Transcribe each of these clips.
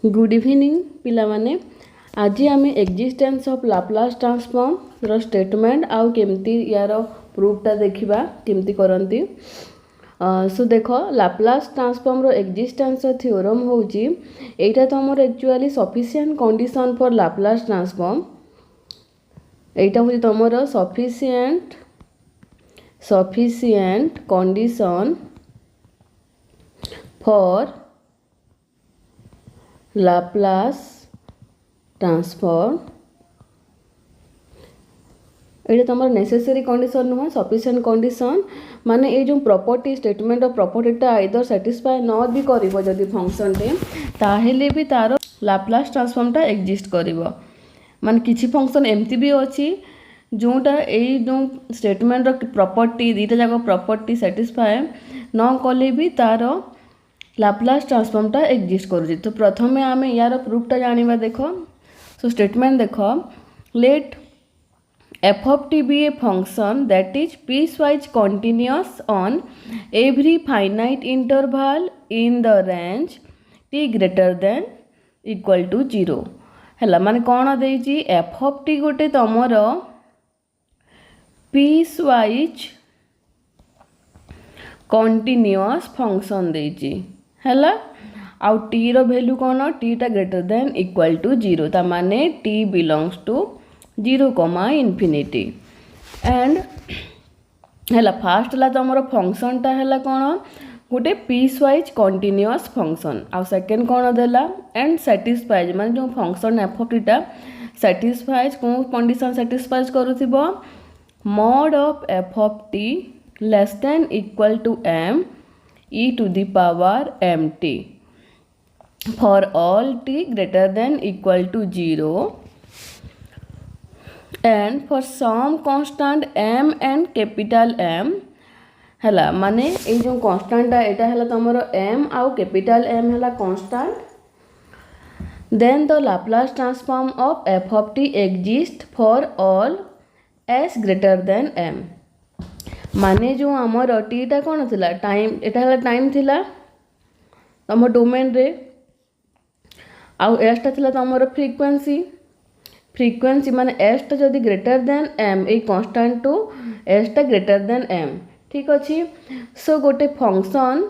Good evening पिला माने आज आम एक्जिस्टेंस ऑफ लाप्लास ट्रांसफॉर्म रो स्टेटमेंट आउ केमती यार प्रूफटा देखा केमती करती। सो देख लाप्लास ट्रांसफॉर्म रो एक्जिस्टेंस थ्योरम होची एटा तो हमर actually sufficient condition for Laplace transform. एटा होची तमरो sufficient condition for Laplace transform. ये तुम नेसेसरी कंडीशन नुह सफिशिएंट कंडीशन माने ये जो प्रॉपर्टी स्टेटमेंट ऑफ प्रॉपर्टीटा आइदर सैटिस्फाई न भी करिवो जदि फंक्शन टे ताहेले भी तार लाप्लास ट्रांसफॉर्मटा एक्जिस्ट करिवो। माने किछि फंक्शन एमती भी अछि जोटा ये जो स्टेटमेंट रो प्रॉपर्टी दीटा जाक प्रॉपर्टी सैटिस्फाई न कले भी तार लाप्लास ट्रांसफॉर्मटा एक्जिस्ट करुछि। तो प्रथम आम यार प्रूफटा जानिबा। देखो सो स्टेटमेंट देख let f of t be a function that is piecewise continuous on every finite interval in the range t greater than equal to 0 है। माने कौन देइछि एफ ऑफ टी गोटे तमर पीस वाइज कंटिन्यूअस फंक्शन देइछि हैला आउ T रो value कौन टीटा ग्रेटर देन इक्वल टू 0 ता माने T belongs to 0 comma infinity and हैला फास्ट ला तमरो फंक्शन ता हैला कौन गोटे पीस वाइज कंटिन्यूअस फंक्शन आउ सेकंड कौन देला एंड सैटिस्फाइज माने जो फंक्शन एफ ऑफ टीटा सैटिस्फाइज को कंडीशन सैटिस्फाइज करूथिबो mod of F of T less than equal to m e to the power mt for all t greater than equal to 0 and for some constant m and capital M हैला माने ए जो constant एटा हैला तमरो m आउ capital M हैला constant then the Laplace transform of f of t exist for all s greater than m माने जो आमर टीटा कौन थिला टाइम एटा हला टाइम थिला तम डोमेन रे आउ एसटा थिला तमर फ्रीक्वेंसी माने एसटा जदि greater than M a constant to एसटा ग्रेटर देन एम ठीक अछि। सो गोटे फंक्शन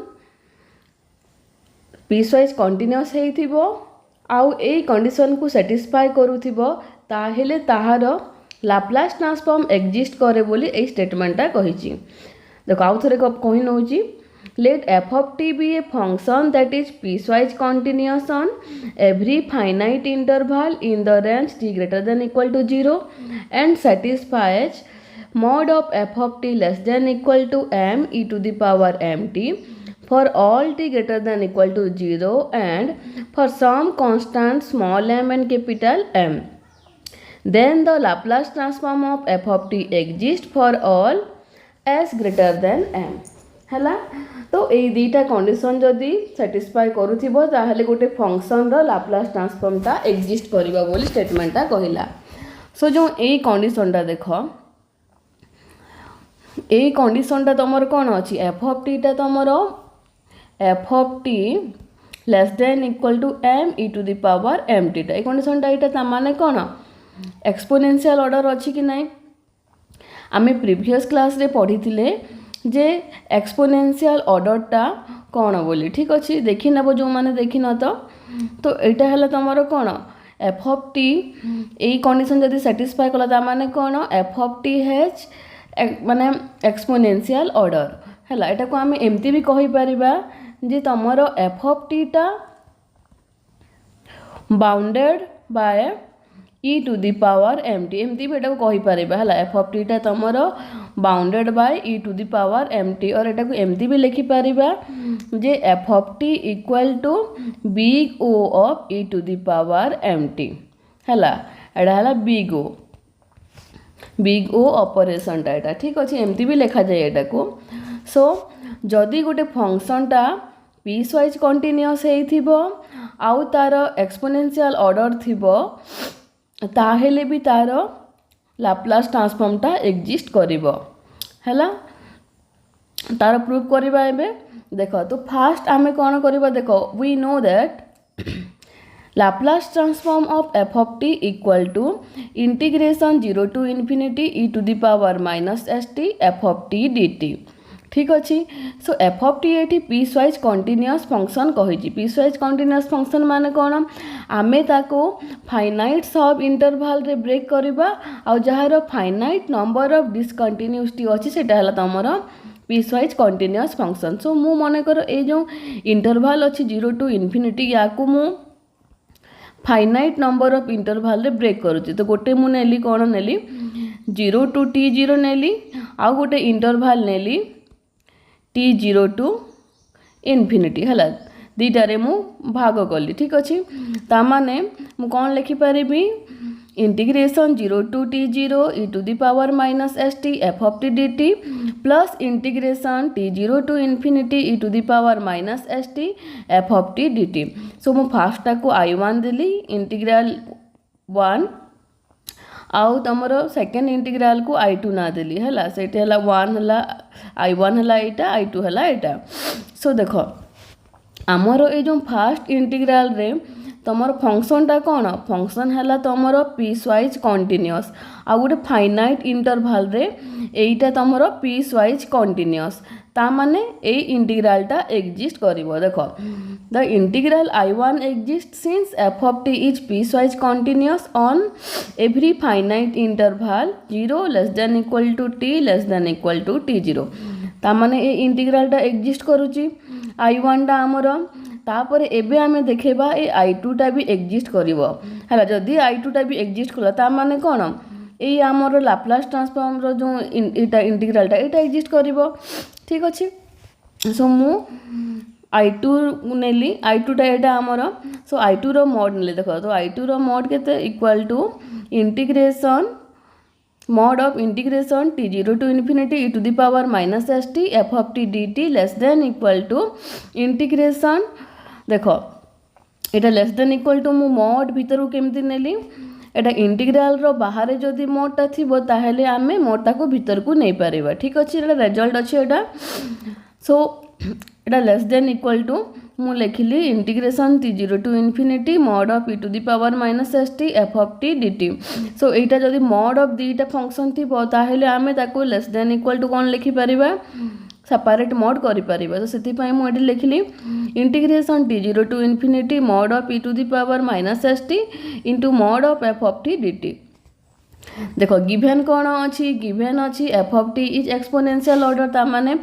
पीस वाइज कंटिन्यूअस हेइथिबो आउ ए कंडीशन को सैटिस्फाई करूथिबो ताहेले ताहार लाप्लास ट्रांसफॉर्म एक्जिस्ट करे बोली ए स्टेटमेंटा कहिछि। देखो आउ थरे कहि नउछि let f of t be a function that is piecewise continuous on every finite interval in the range t greater than equal to 0 and satisfies mod of F of T less than equal to m e to the power mt for all t greater than equal to 0 and for some constant small m and capital M then the Laplace transform of f of t exist for all s greater than m हैला। तो ए दीटा condition जदि satisfy करूथिबो ताहले गोटे function रो Laplace transform ता exist करिबा बोली स्टेटमेंटा कहिला। सो जो ए कंडीशनटा देखो ए कंडीशनटा तमर कोन अछि f of t ता तमर f of t less than equal to m e to the power mt ता ए कंडीशनटा एटा ता माने कोन एक्सपोनेंशियल ऑर्डर अच्छी कि नहीं आमे प्रीवियस क्लास रे पढ़ी थिले जे एक्सपोनेंशियल ऑर्डरटा कौन बोली ठीक अच्छे देखी नब जो मैंने देखी न तो एटा है तुम कौन एफ ऑफ टी यही कंडीशन जदि सैटिस्फाई कला ता माने कौन एफ ऑफ टी हैज माने एक्सपोनेंशियल ऑर्डर है एटा को आम एमती भी कहि परिबा जे तुमरो एफ ऑफ टी टा bounded by e to the power mt एमती भी एटा को कहि परिबा हला f of t टा तमरो bounded by e to the power mt और एटा को एमती भी लिखि परिबा जे f of t equal to big O of e to the power mt हला एटा हला big O ऑपरेशन टा एटा ठीक अछि एमती भी लिखा जाय एटा को। सो जदि गोटे फंक्शन टा पीस वाइज कंटिन्यूअस हेइथिबो आउ तार एक्सपोनेंशियल ऑर्डर थिबो ताहेले भी तार लाप्लास ट्रांसफॉर्मटा एक्जिस्ट करिवो हैला। तार प्रूफ करबा एबे देखो तो फास्ट आमे कोन करबा देखो we know that Laplace transform of f of t equal to integration 0 to infinity e to the power minus st f of t dt। ठीक अच्छे। सो एफ ऑफ टी ये पीस वाइज कंटिन्यूअस फंक्शन कही। Piece wise continuous function माने कौन आमे ताको finite सब interval रे ब्रेक करबा आ जहार फाइनाइट नंबर ऑफ डिसकंटिन्यूटी अच्छी सेटा हला तमर पीस वाइज कंटिन्यूअस फंक्शन। सो मु मने कर ए जो इंटरवल अच्छी 0 टू इन्फिनिटी या को मु फाइनाइट नंबर ऑफ इंटरवल रे ब्रेक करूची। तो गोटे मु नेली कौन नेली 0 टू t0 नेली आ गोटे interval Nelly t0 to infinity है दीटारे मु भाग कली। ठीक अच्छे ताने मु कौन लिखिपारि integration 0 to t0 e to the power minus st f of t dt plus integration t0 to infinity e to the power minus st f of t dt। So मु फास्टा को I1 देली इंटीग्रल 1 आउ तमर second integral को I2 ना देली है से 1 है I1 है यहाँ I2 है यहाँ। सो देख आमर ये जो फास्ट इंटीग्रल रे तमर फंक्शनटा कौन फंक्शन है तमर पीस वाइज कंटिन्यूअस आ गोटे फाइनाइट इंटरवल रे एटा तमर पीस वाइज कंटिन्यूअस ता माने ए इंटीग्रलटा एग्जिस्ट करिवो। देखो the integral I1 exist since f of t is piecewise continuous on every finite interval 0 less than equal to t less than equal to t0 ता माने ए इंटीग्रलटा exist करूची I1 टा हमर तापर एबे आमे देखेबा ए I2 टा भी एग्जिस्ट करिवो हला। जदी I2 टा भी एग्जिस्ट कला ता माने कोन ए आमर लाप्लास ट्रांसफॉर्म रो जो एटा इंटीग्रलटा एटा एग्जिस्ट करिवो। ठीक अच्छे। सो मु I2 नेली I2 टा एटा आमर सो I2 रो मोड नेली देखो तो I2 रो मोड केते equal to integration mod of integration t0 to infinity e to the power minus st f of t dt less than equal to integration देखो एटा लेस देन इक्वल टू मु mod भीतर केमती नेली एटा integral रो बाहर जदि mode टा थिबो ताहेले आमे mode टा को भीतर को नै परिबा। ठीक अछि एटा रिजल्ट अछि एटा। सो एटा लेस देन इक्वल टू मु लिखिली integration t0 to infinity mod of e to the power minus st f of t dt। So एटा जदि mod of दीटा फंक्शन थिबो ताहेले आमे ताको लेस देन इक्वल टू कोन लिखि परिबा सेपरेट मोड करि परिबा। तो सेति पई मु एटी लिखिली integration t0 to infinity mod of e to the power minus st into mod of f of t dt। देखो गिवन कौन अच्छी गिवन अच्छी f of t is exponential order ता माने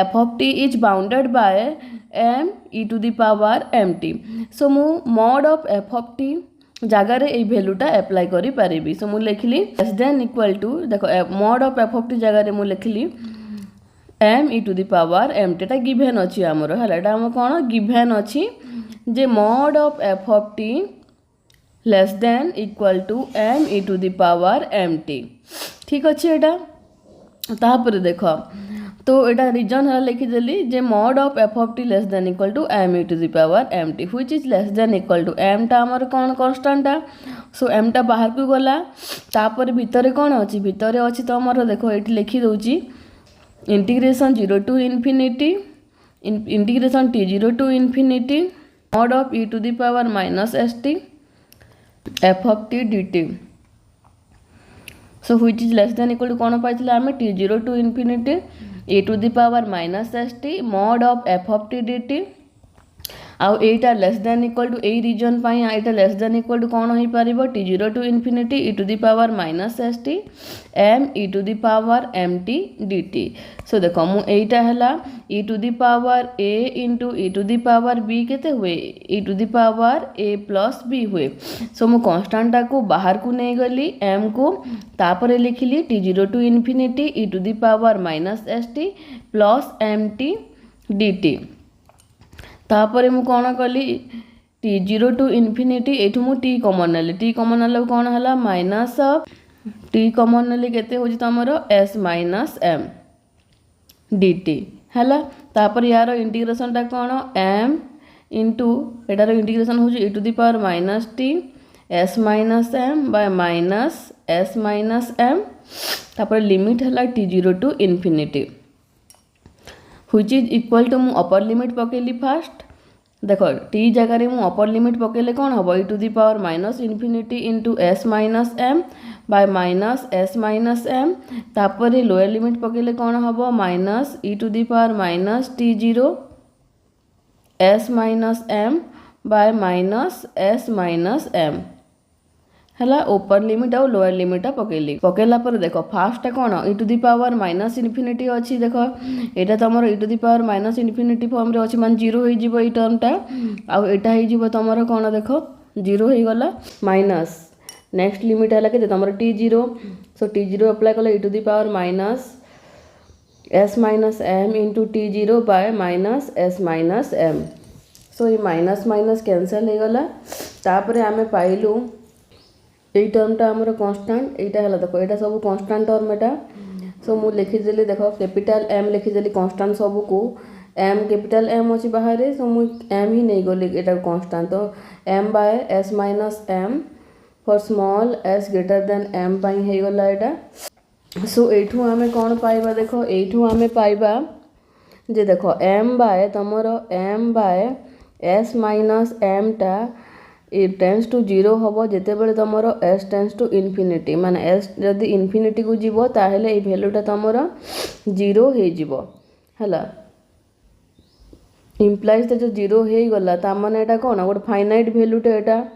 f of t is bounded by m e to the power mt। So मु mod of f of t जगार ये भैल्यूटा apply करि परिबी। सो मु लिखली लेस देन इक्वल टू देखो mod of f of t जगार मु लिखली m e to the power mt टा गिवन अच्छी आमर है एटा हम कौन गिवन अच्छी जे mod of f of t less than equal to m e to the power mt। ठीक अच्छे एटा तापर देख तो एटा रीजन है लिखिदेली जे mod of f of t less than equal to m e to the power mt which is less than equal to m टा हमर कौन कांस्टेंट टा। सो m टा बाहर को गला तापर भीतर कौन अच्छी भीतर अच्छी तो हमर देखो एठी लिखि दउची integration 0 to infinity integration t0 to infinity mod of e to the power minus st f of t dt। So which is less than equal to कौन पाइथिला आमे t0 to infinity e to the power minus st mod of f of t dt आउ एटा less than equal to a reason पाई एटा less than equal to कौन हो पारिबो t0 to infinity e to the power minus st m e to the power mt dt। So देखो मु एटा हला e to the power a into e to the power b केते हुए e to the power a plus b हुए। सो मु constant को बाहर को नहीं गली m को तापर लिखिली t0 to infinity e to the power minus st plus mt dt। तापर मु कौन कली t0 टू इन्फिनिटी एठू मु t कॉमन नेली t कॉमन नेले कौन हला माइनस t कॉमन नेली केते होजी तमरो s माइनस m dt हला। तापर यार इंटीग्रेशन टा कौन m इंटू एटार इंटीग्रेशन होजी e to the power minus t s minus m by minus s minus m तापर लिमिट हला t0 to infinity which is equal to मु अपर लिमिट पकेली फास्ट देख टी जगह मु अपर लिमिट पकेले कौन हम e to the power minus infinity into s minus m by minus s minus m तापर लोअर लिमिट पकेले कौन हम minus e to the power minus t zero s minus m by minus s minus m है upper limit आउ lower limit पकेली पकेला पर देख first कौन e to the power minus infinity अच्छी देख यहाँ तुम e to the power minus infinity form रे अच्छी मान जीरो हो टर्मटा आटा हो तुम कौन देख जीरो हो गला माइनस नेक्स्ट लिमिट है कि तुम t zero so t zero apply कले e to the power minus s minus m into t zero by minus s minus m so ये माइनस माइनस कैंसल हो गला तापर आम पाइलु यही टर्मटा आमर कन्स्टाट यहाँ है देख यहाँ सब कन्स्टाट टर्म एटा सो मुझे लिखिदेली देख कैपिटल एम लिखिदेली कन्स्टाट सबको एम कैपिटल एम अच्छी बाहर सो मुझे एम ही नहीं गली यहाँ कन्स्टाट तो M by S minus M for small S greater than M हो गला यहाँ सो यू आम कौन पाइबा देख यू आम पाइबा जे देख एम बाय तुमर m by S minus m टा टेन्स टू जीरो हम जिते बड़े तुम एस टेन्स टू इनफिनिटी माने एस जदि इनफिनिटी को जीव ताहले ये भैल्यूटा तुम जीरो है इम्प्लाइज जो जीरो हो गला ताने यहाँ कौन गोटे फाइनाइट भैल्यूटे यहाँ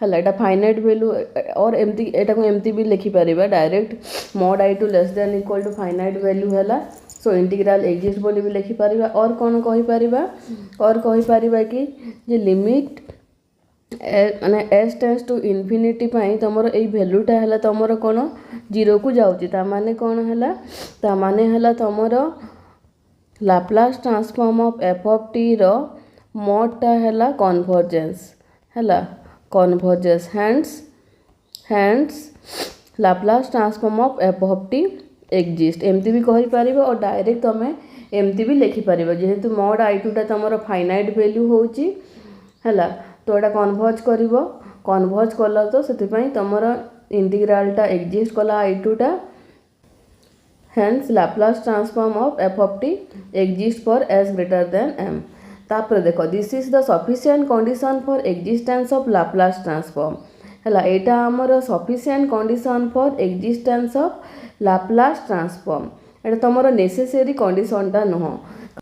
है फाइनाइट भैल्यू और एमती यहाँ एमती भी लिखिपर direct mod I two less than equal to finite value है सो इंटीग्राल एग्जिस्ट बोली भी लिखिपर और कौन कहीपर कि लिमिट माने एस टेन्स टू इनफिनिटी तुम यही भैल्यूटा है तुम कौन जीरो को जाऊँगी ताने कौन है ताने है तुम Laplace transform of F of t रो मोडटा है कन्वर्जेंस है convergence hence Laplace transform of F of t exist एमती भी कहीपर और डायरेक्ट तुम एमती भी लिखिपर जेहेतु मोड आई टूटा तुम फाइनाइट वैल्यू होची है तो यहाँ कन्वर्ज कल तो से तुम इंटीग्रालटा एग्जिस्ट कला आई टूटा hence Laplace transform of F of t exist for s greater than m तापर देख this is the sufficient condition for existence of Laplace transform है यहाँ आमर sufficient condition for existence of Laplace transform यहाँ तुम necessary कंडीशनटा नुह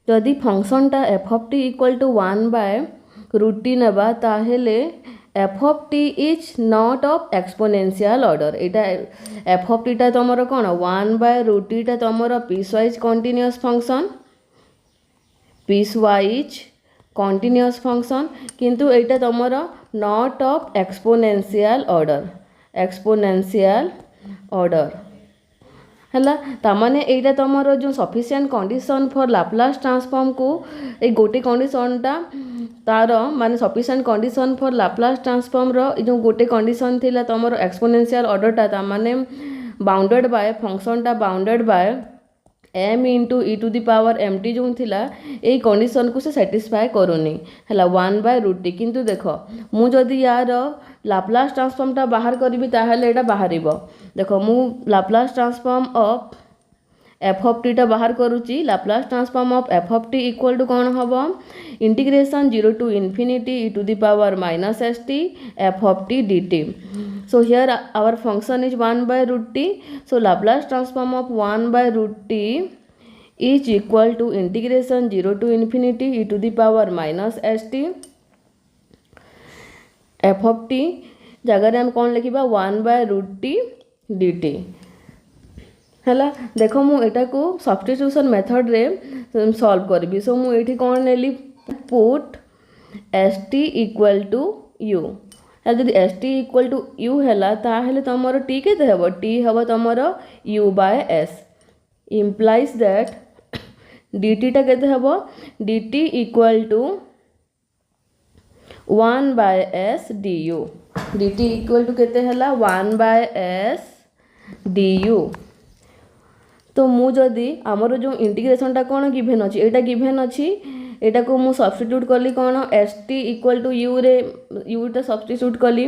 जदि फंक्शनटा f of t equal to 1 by root t नवा ताहेले f of t is not of exponential order यहाँ एफ ऑफ टीटा तुम कौन 1 बाय रूटीटा तुम piecewise continuous function piecewise continuous function किंतु यहाँ तुम नॉट ऑफ एक्सपोनेंशियल ऑर्डर है ताने यहाँ तुम जो sufficient condition for Laplace transform को ये गोटे कंडीशनटा तार माने sufficient condition for Laplace transform रो जो गोटे कंडीशन थिला तुम एक्सपोनेंशियल ऑर्डरटा ताने बाउंडेड बाय फंक्शनटा bounded by m into e to the power m t जो थिला यही कंडीशन को से सैटिस्फाई करूनी है 1 बाय रूट टी किंतु देख मुझे यार लाप्लास ट्रांसफॉर्मटा बाहर करी ताहले एटा बाहर देख मु Laplace transform of F of टीटा बाहर करुच्ची Laplace transform of F of t equal to कौन हम integration 0 to infinity e to the power minus s t f of t D t so here our function is 1 by root t so Laplace transform of 1 by root t is equal to integration 0 to infinity e to the power minus s t f of T जगह हम कौन लिखा 1 by root T D T है देख मुझा को substitution method रे solve करी सो मुझे कौन नेली put s t equal to u है जब s t equal to u है ताहले तुम टी के टी हम तुम u by s implies that d टीटा के d t equal to 1 by s d u d t equal to केते हला 1 बाय एस डी यू तो मुझे आमर जो इंटीग्रेशनटा कौन गिभेन अच्छी यहाँ गिभेन अच्छी यहाँ को मु सब्स्टिट्यूट कली कौन s t equal to u रे यूटा सब्स्टिट्यूट कली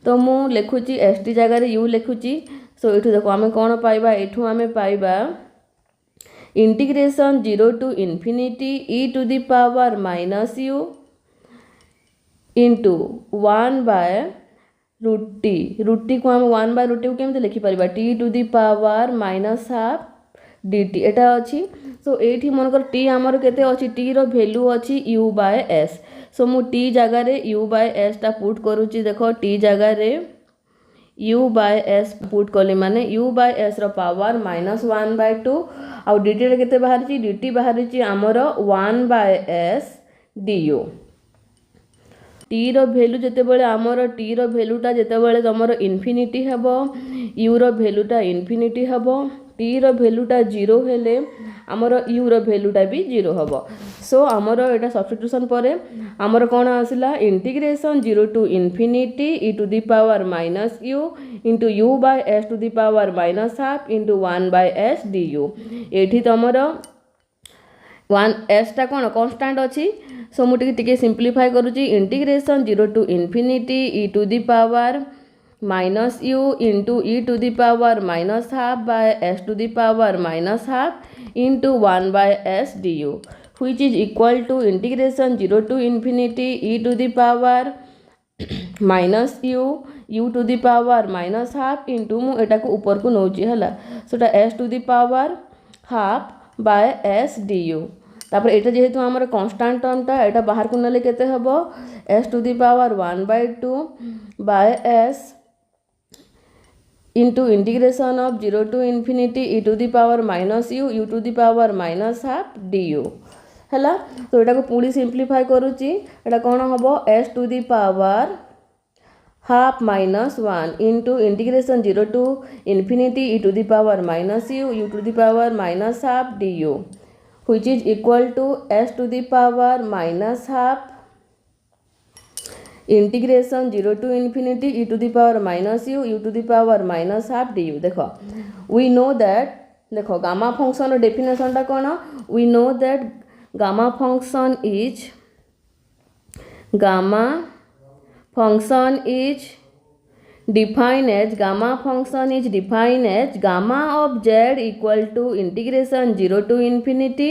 तो मु लिखुची एस टी जगह यू लिखुची सो ये देखो आम कौन पाइबा एठू आम पाइबा integration 0 to infinity e to the power minus u into 1/√t √t को हम 1/√t को केमती लिखिपर t⁻⁻½ dt एटा अच्छी। सो ये मनकर टी आमर केते अच्छी टी रो वैल्यू अच्छी u/s। सो मु टी जगह रे u/s टा पुट करूची। देखो टी जगह रे u/s पुट कली माने u/s रो पावर -1/2 आउ dt रे केते बाहर ची dt बाहर ची आमर 1/s du। टी रो वैल्यू जेते बेले आमर टी रो वैल्यूटा जेते बेले तमरो इन्फिनिटी हेबो u रो वैल्यूटा इन्फिनिटी हेबो टी रो वैल्यूटा 0 हेले आमर u रो वैल्यूटा भी 0 हेबो। सो आमर एटा सब्स्टिट्यूशन परे आमर कोन आसिला integration 0 to infinity e⁻⁻u into u/s⁻½ into 1/s du। एठी तमरो 1s टा कोन कांस्टेंट अछि। सो मुझे टिके सिंप्लीफाई करूची integration 0 to infinity e⁻⁻u into e⁻⁻½ into 1/s du which is equal to integration 0 to infinity e⁻⁻u into मु एटा को ऊपर को नौची हला सोटा s⁻½ du। तापर एटा जेहेतु हमर कांस्टेंट टर्मटा एटा बाहर को नले केते हबो s⁻1/2/s into integration of 0 to infinity e⁻⁻u du हला। तो एटा को पूरी सिंप्लीफाई करूची एटा कोन हबो s⁻½ into integration 0 to infinity e⁻⁻u du which is equal to s⁻⁻½ integration 0 to infinity e⁻⁻u du। देखो वी नो दैट देखो गामा फंक्शन डेफिनेशन टा कोन we know that gamma function is defined as gamma of z equal to integration 0 to infinity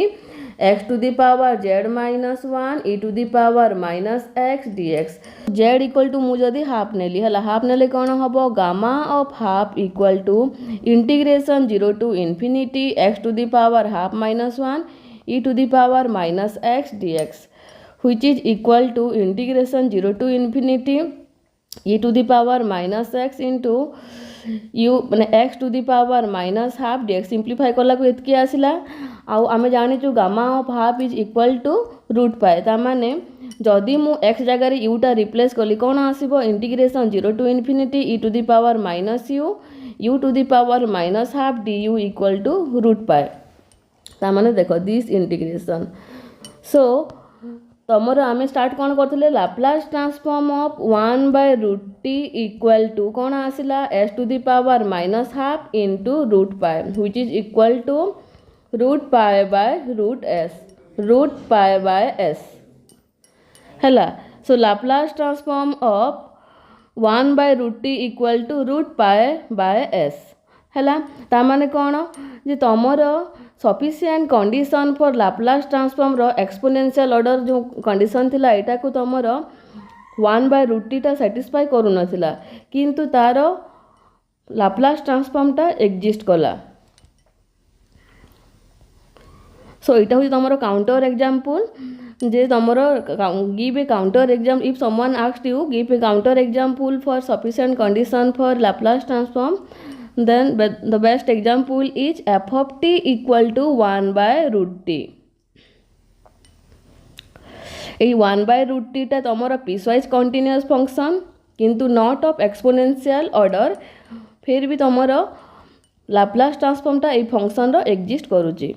x⁻z−1 e⁻−x dx। z equal to मु जदि half नेली हला half नेले कोन हबो gamma of half equal to integration 0 to infinity x⁻½ e⁻−x dx which is equal to integration 0 to infinity e⁻−x into u माने x⁻−½ dx simplify कला को एतकी आसिला। आउ आमे जानिचु gamma of half is equal to √π ता माने जदि मु x जगह रे u टा रिप्लेस कली कोन आसीबो integration 0 to infinity e⁻−u⁻½ du equal to √π ता माने देखो दिस इंटीग्रेशन। सो तमरो आमे स्टार्ट कोन करथले Laplace transform of 1/√t equal to कोन आसिला s⁻⁻½ into √π which is equal to √π/s हला। So Laplace transform of 1/√t equal to √π/s हला। ता माने कोन जे तमरो sufficient condition for Laplace transform रो एक्सपोनेंशियल ऑर्डर जो कंडीशन थिला एटा को तमरो 1/√t टा सैटिस्फाई करू नथिला किंतु तारो लाप्लास ट्रांसफॉर्म टा एग्जिस्ट कला। सो एटा हो तमरो काउंटर एग्जांपल जे तमरो give a counter exam if someone asked you give a counter example for sufficient condition for Laplace transform then the best example is f of t equal to 1/√t। এই 1/√t टा तमरो piecewise continuous function किंतु not of exponential order फिर भी तमरो Laplace ट्रांसफॉर्म टा a function row exist करूची।